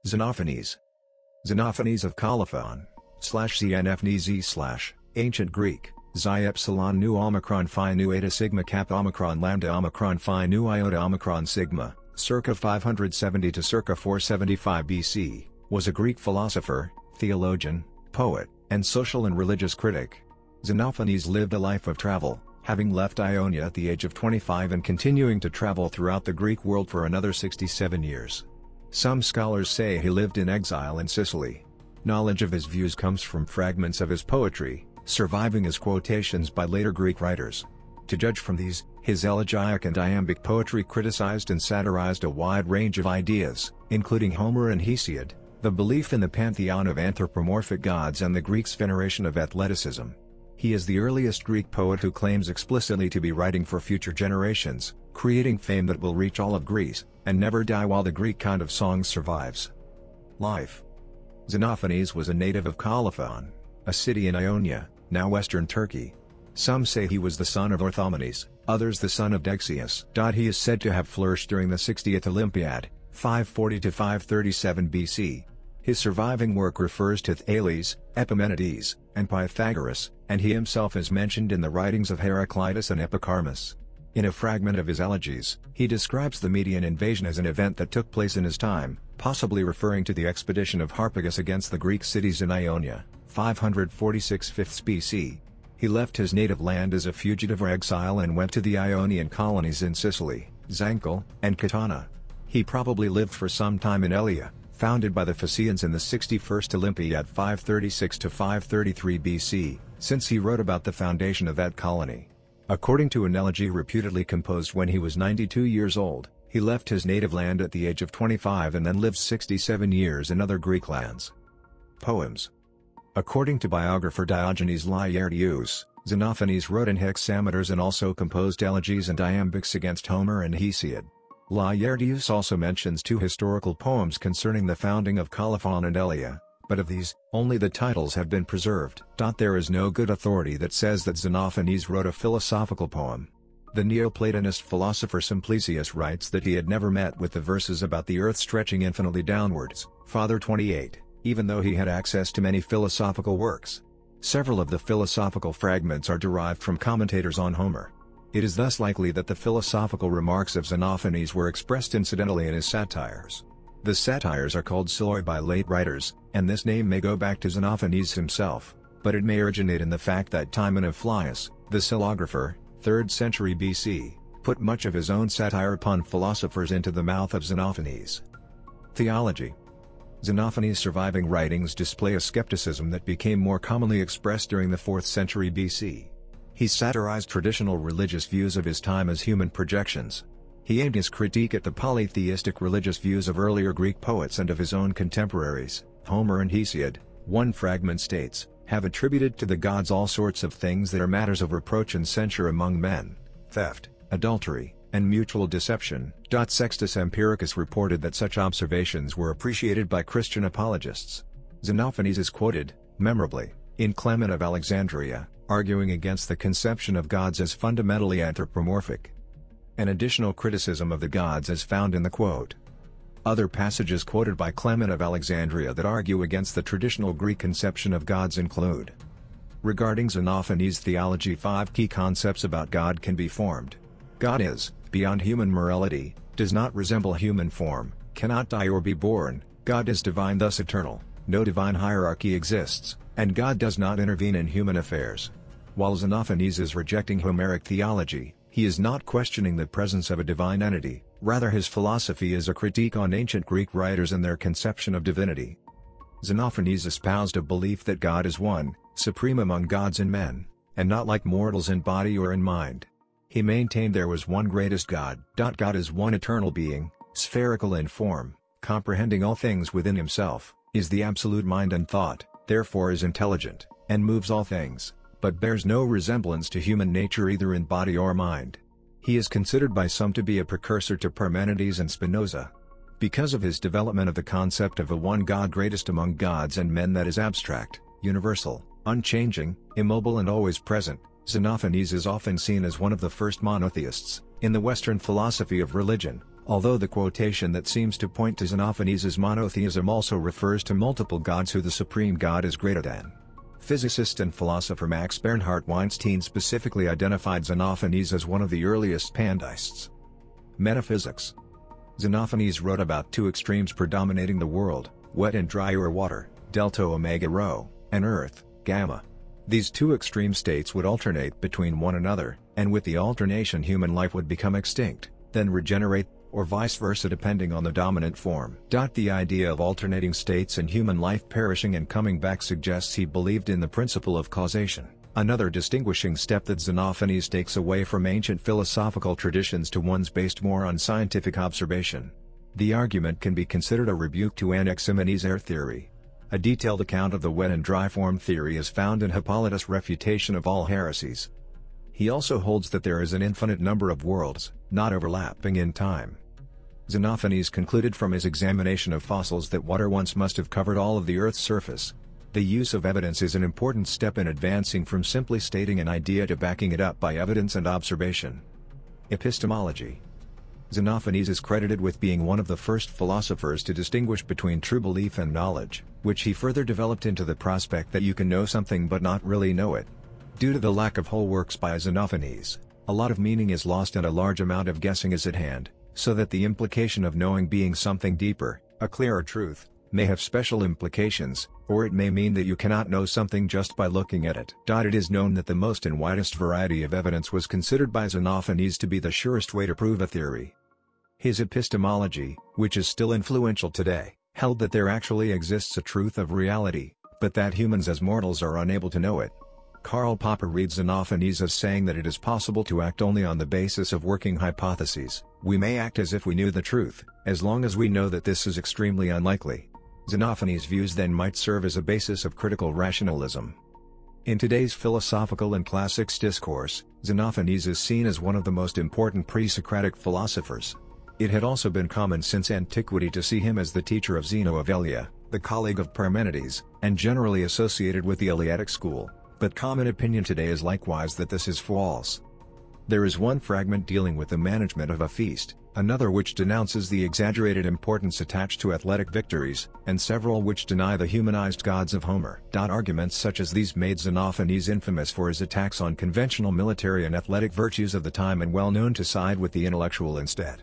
Xenophanes. Xenophanes of Colophon, /Xenophanes Ancient Greek, Xi epsilon nu omicron phi nu eta sigma kappa omicron lambda omicron phi nu iota omicron sigma, circa 570 to circa 475 BC, was a Greek philosopher, theologian, poet, and social and religious critic. Xenophanes lived a life of travel, having left Ionia at the age of 25 and continuing to travel throughout the Greek world for another 67 years. Some scholars say he lived in exile in Sicily. Knowledge of his views comes from fragments of his poetry, surviving as quotations by later Greek writers. To judge from these, his elegiac and iambic poetry criticized and satirized a wide range of ideas, including Homer and Hesiod, the belief in the pantheon of anthropomorphic gods and the Greeks' veneration of athleticism. He is the earliest Greek poet who claims explicitly to be writing for future generations, creating fame that will reach all of Greece, and never die while the Greek kind of song survives. Life. Xenophanes was a native of Colophon, a city in Ionia, now western Turkey. Some say he was the son of Orthomenes, others the son of Dexius. He is said to have flourished during the 60th Olympiad, 540 to 537 BC. His surviving work refers to Thales, Epimenides, and Pythagoras, and he himself is mentioned in the writings of Heraclitus and Epicharmus. In a fragment of his Elegies, he describes the Median invasion as an event that took place in his time, possibly referring to the expedition of Harpagus against the Greek cities in Ionia, 546 5th BC. He left his native land as a fugitive or exile and went to the Ionian colonies in Sicily, Zancle, and Catana. He probably lived for some time in Elea, founded by the Phaeacians in the 61st Olympiad 536 to 533 BC, since he wrote about the foundation of that colony. According to an elegy reputedly composed when he was 92 years old, he left his native land at the age of 25 and then lived 67 years in other Greek lands. Poems. According to biographer Diogenes Laertius, Xenophanes wrote in hexameters and also composed elegies and iambics against Homer and Hesiod. Laertius also mentions two historical poems concerning the founding of Colophon and Elea, but of these, only the titles have been preserved. There is no good authority that says that Xenophanes wrote a philosophical poem. The Neoplatonist philosopher Simplicius writes that he had never met with the verses about the earth stretching infinitely downwards, Father 28, even though he had access to many philosophical works. Several of the philosophical fragments are derived from commentators on Homer. It is thus likely that the philosophical remarks of Xenophanes were expressed incidentally in his satires. The satires are called siloi by late writers, and this name may go back to Xenophanes himself, but it may originate in the fact that Timon of Phlius, the silographer, 3rd century BC, put much of his own satire upon philosophers into the mouth of Xenophanes. Theology. Xenophanes' surviving writings display a skepticism that became more commonly expressed during the 4th century BC. He satirized traditional religious views of his time as human projections. He aimed his critique at the polytheistic religious views of earlier Greek poets and of his own contemporaries. Homer and Hesiod, one fragment states, have attributed to the gods all sorts of things that are matters of reproach and censure among men: theft, adultery, and mutual deception. Sextus Empiricus reported that such observations were appreciated by Christian apologists. Xenophanes is quoted, memorably, in Clement of Alexandria, arguing against the conception of gods as fundamentally anthropomorphic. An additional criticism of the gods is found in the quote. Other passages quoted by Clement of Alexandria that argue against the traditional Greek conception of gods include: regarding Xenophanes' theology, 5 key concepts about God can be formed. God is, beyond human morality, does not resemble human form, cannot die or be born, God is divine, thus eternal, no divine hierarchy exists, and God does not intervene in human affairs. While Xenophanes is rejecting Homeric theology, he is not questioning the presence of a divine entity, rather his philosophy is a critique on ancient Greek writers and their conception of divinity. Xenophanes espoused a belief that God is one, supreme among gods and men, and not like mortals in body or in mind. He maintained there was one greatest God. God is one eternal being, spherical in form, comprehending all things within himself, is the absolute mind and thought, therefore is intelligent, and moves all things, but bears no resemblance to human nature either in body or mind. He is considered by some to be a precursor to Parmenides and Spinoza. Because of his development of the concept of a one God greatest among gods and men that is abstract, universal, unchanging, immobile and always present, Xenophanes is often seen as one of the first monotheists. In the Western philosophy of religion, although the quotation that seems to point to Xenophanes' monotheism also refers to multiple gods who the supreme god is greater than. Physicist and philosopher Max Bernhard Weinstein specifically identified Xenophanes as one of the earliest pandeists. Metaphysics. Xenophanes wrote about two extremes predominating the world, wet and dry or water, delta omega rho, and earth, gamma. These two extreme states would alternate between one another, and with the alternation human life would become extinct, then regenerate, or vice versa depending on the dominant form. The idea of alternating states and human life perishing and coming back suggests he believed in the principle of causation, another distinguishing step that Xenophanes takes away from ancient philosophical traditions to ones based more on scientific observation. The argument can be considered a rebuke to Anaximenes' air theory. A detailed account of the wet and dry form theory is found in Hippolytus' refutation of all heresies. He also holds that there is an infinite number of worlds, not overlapping in time. Xenophanes concluded from his examination of fossils that water once must have covered all of the Earth's surface. The use of evidence is an important step in advancing from simply stating an idea to backing it up by evidence and observation. Epistemology. Xenophanes is credited with being one of the first philosophers to distinguish between true belief and knowledge, which he further developed into the prospect that you can know something but not really know it. Due to the lack of whole works by Xenophanes, a lot of meaning is lost and a large amount of guessing is at hand, so that the implication of knowing being something deeper, a clearer truth, may have special implications, or it may mean that you cannot know something just by looking at it. It is known that the most and widest variety of evidence was considered by Xenophanes to be the surest way to prove a theory. His epistemology, which is still influential today, held that there actually exists a truth of reality, but that humans as mortals are unable to know it. Karl Popper reads Xenophanes as saying that it is possible to act only on the basis of working hypotheses. We may act as if we knew the truth, as long as we know that this is extremely unlikely. Xenophanes' views then might serve as a basis of critical rationalism. In today's philosophical and classics discourse, Xenophanes is seen as one of the most important pre-Socratic philosophers. It had also been common since antiquity to see him as the teacher of Zeno of Elea, the colleague of Parmenides, and generally associated with the Eleatic school, but common opinion today is likewise that this is false. There is one fragment dealing with the management of a feast, another which denounces the exaggerated importance attached to athletic victories, and several which deny the humanized gods of Homer. Arguments such as these made Xenophanes infamous for his attacks on conventional military and athletic virtues of the time and well known to side with the intellectual instead.